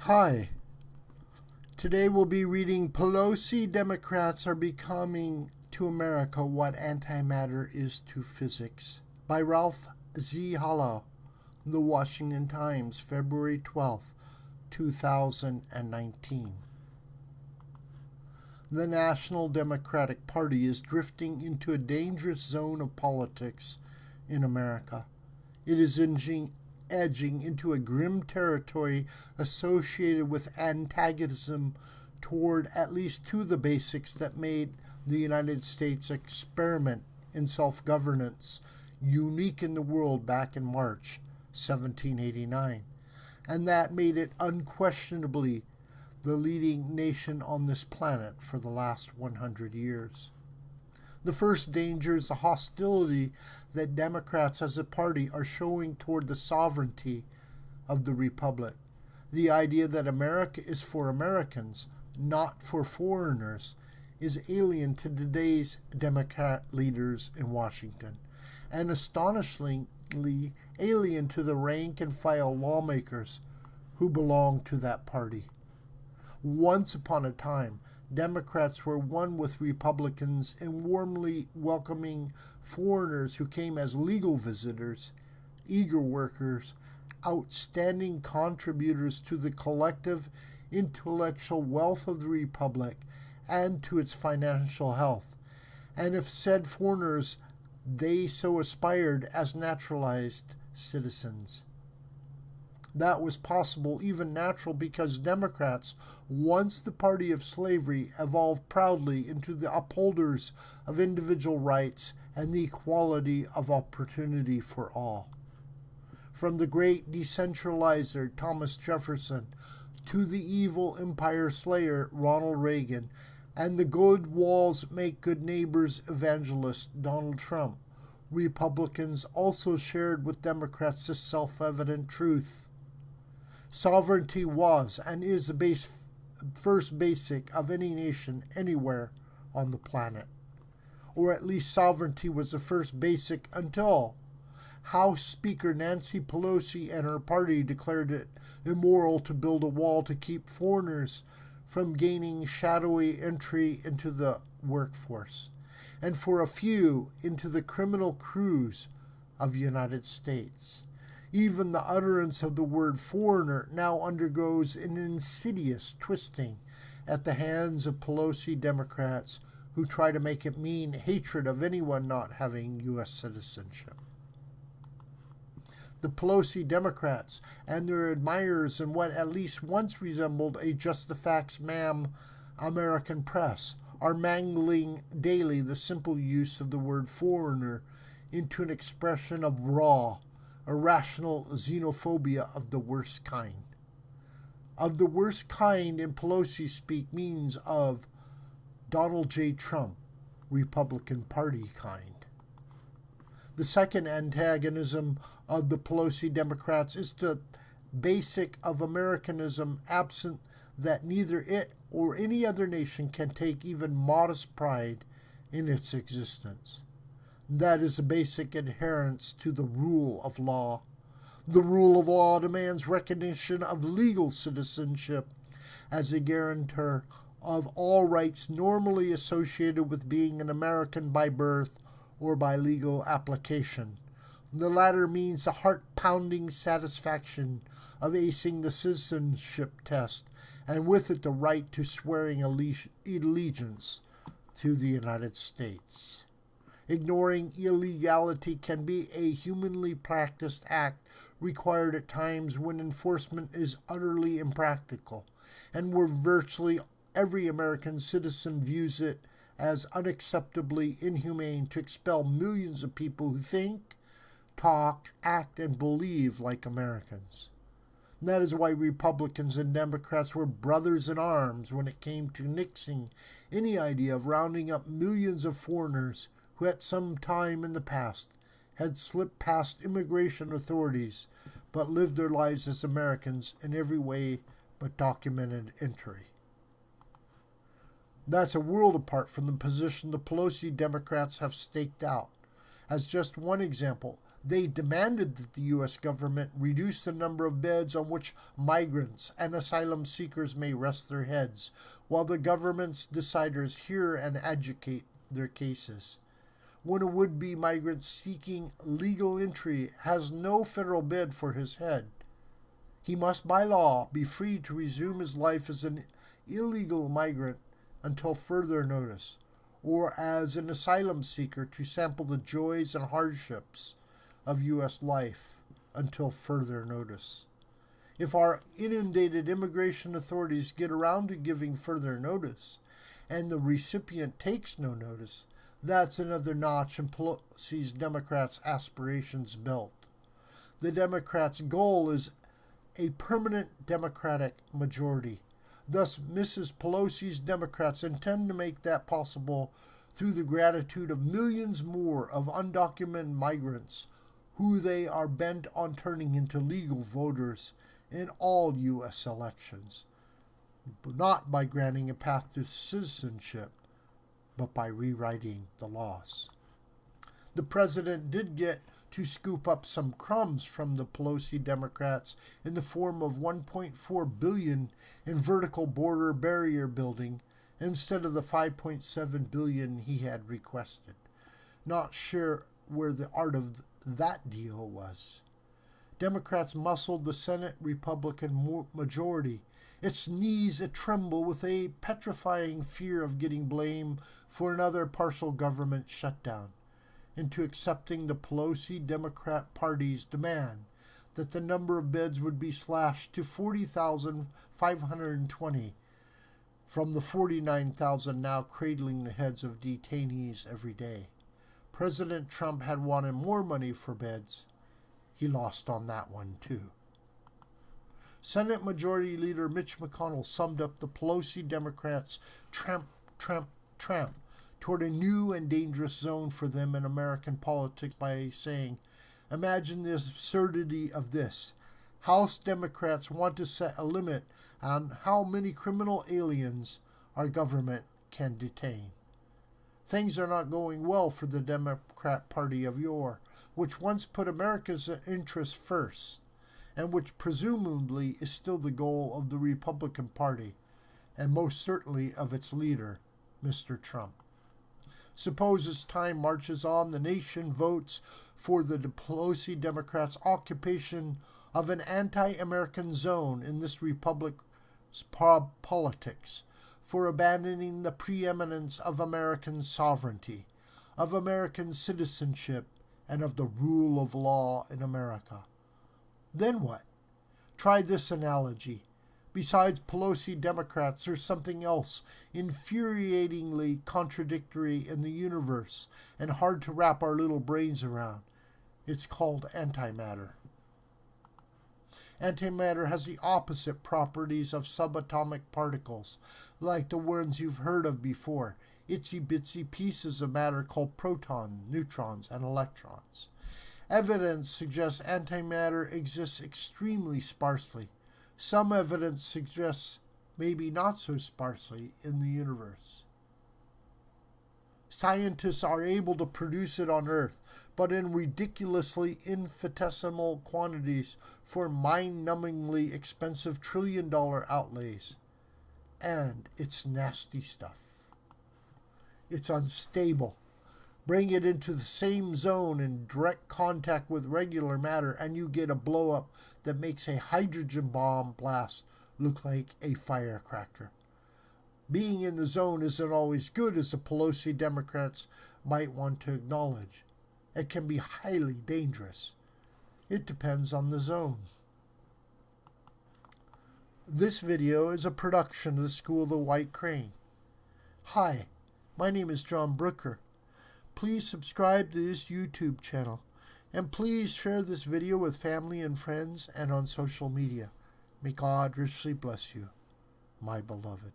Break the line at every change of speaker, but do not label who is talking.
Hi, today we'll be reading Pelosi Democrats Are Becoming to America What Antimatter Is to Physics by Ralph Z. Hallow, The Washington Times, February 12, 2019. The National Democratic Party is drifting into a dangerous zone of politics in America. It is edging into a grim territory associated with antagonism toward at least two of the basics that made the United States experiment in self-governance unique in the world back in March 1789, and that made it unquestionably the leading nation on this planet for the last 100 years. The first danger is the hostility that Democrats as a party are showing toward the sovereignty of the republic. The idea that America is for Americans, not for foreigners, is alien to today's Democrat leaders in Washington, and astonishingly alien to the rank-and-file lawmakers who belong to that party. Once upon a time, Democrats were one with Republicans in warmly welcoming foreigners who came as legal visitors, eager workers, outstanding contributors to the collective intellectual wealth of the Republic and to its financial health, and if said foreigners, they so aspired as naturalized citizens. That was possible, even natural, because Democrats, once the party of slavery, evolved proudly into the upholders of individual rights and the equality of opportunity for all. From the great decentralizer Thomas Jefferson to the evil empire slayer Ronald Reagan and the good walls make good neighbors evangelist Donald Trump, Republicans also shared with Democrats this self-evident truth. Sovereignty was and is the first basic of any nation anywhere on the planet. Or at least sovereignty was the first basic until House Speaker Nancy Pelosi and her party declared it immoral to build a wall to keep foreigners from gaining shadowy entry into the workforce, and for a few into the criminal crews of the United States. Even the utterance of the word foreigner now undergoes an insidious twisting at the hands of Pelosi Democrats who try to make it mean hatred of anyone not having U.S. citizenship. The Pelosi Democrats and their admirers in what at least once resembled a just the facts ma'am American press are mangling daily the simple use of the word foreigner into an expression of raw, irrational xenophobia of the worst kind. Of the worst kind in Pelosi speak means of Donald J. Trump, Republican Party kind. The second antagonism of the Pelosi Democrats is the basic of Americanism, absent that neither it or any other nation can take even modest pride in its existence. That is a basic adherence to the rule of law. The rule of law demands recognition of legal citizenship as a guarantor of all rights normally associated with being an American by birth or by legal application. The latter means the heart-pounding satisfaction of acing the citizenship test, and with it the right to swearing allegiance to the United States. Ignoring illegality can be a humanly practiced act required at times when enforcement is utterly impractical, and where virtually every American citizen views it as unacceptably inhumane to expel millions of people who think, talk, act, and believe like Americans. And that is why Republicans and Democrats were brothers in arms when it came to nixing any idea of rounding up millions of foreigners who at some time in the past had slipped past immigration authorities but lived their lives as Americans in every way but documented entry. That's a world apart from the position the Pelosi Democrats have staked out. As just one example, They demanded that the U.S. government reduce the number of beds on which migrants and asylum seekers may rest their heads, while the government's deciders hear and adjudicate their cases. When a would-be migrant seeking legal entry has no federal bed for his head, he must by law be free to resume his life as an illegal migrant until further notice, or as an asylum seeker to sample the joys and hardships of U.S. life until further notice. If our inundated immigration authorities get around to giving further notice, and the recipient takes no notice, that's another notch in Pelosi's Democrats' aspirations belt. The Democrats' goal is a permanent Democratic majority. Thus, Mrs. Pelosi's Democrats intend to make that possible through the gratitude of millions more of undocumented migrants who they are bent on turning into legal voters in all U.S. elections, but not by granting a path to citizenship, but by rewriting the laws. The president did get to scoop up some crumbs from the Pelosi Democrats in the form of $1.4 billion in vertical border barrier building instead of the $5.7 billion he had requested. Not sure where the art of that deal was. Democrats muscled the Senate Republican majority, its knees a-tremble with a petrifying fear of getting blamed for another partial government shutdown, into accepting the Pelosi Democrat Party's demand that the number of beds would be slashed to 40,520 from the 49,000 now cradling the heads of detainees every day. President Trump had wanted more money for beds. He lost on that one, too. Senate Majority Leader Mitch McConnell summed up the Pelosi Democrats' tramp toward a new and dangerous zone for them in American politics by saying, "Imagine the absurdity of this. House Democrats want to set a limit on how many criminal aliens our government can detain. Things are not going well for the Democrat Party of yore, which once put America's interests first, and which presumably is still the goal of the Republican Party, and most certainly of its leader, Mr. Trump. Suppose as time marches on, the nation votes for the Pelosi Democrats' occupation of an anti-American zone in this republic's politics, for abandoning the preeminence of American sovereignty, of American citizenship, and of the rule of law in America. Then what? Try this analogy. Besides Pelosi Democrats, there's something else infuriatingly contradictory in the universe and hard to wrap our little brains around. It's called antimatter. Antimatter has the opposite properties of subatomic particles, like the ones you've heard of before, itsy-bitsy pieces of matter called protons, neutrons, and electrons. Evidence suggests antimatter exists extremely sparsely. Some evidence suggests maybe not so sparsely in the universe. Scientists are able to produce it on Earth, but in ridiculously infinitesimal quantities for mind-numbingly expensive trillion-dollar outlays. And it's nasty stuff. It's unstable. Bring it into the same zone in direct contact with regular matter, and you get a blow-up that makes a hydrogen bomb blast look like a firecracker. Being in the zone isn't always good, as the Pelosi Democrats might want to acknowledge. It can be highly dangerous. It depends on the zone. This video is a production of the School of the White Crane. Hi, my name is John Brooker. Please subscribe to this YouTube channel, and please share this video with family and friends and on social media. May God richly bless you, my beloved.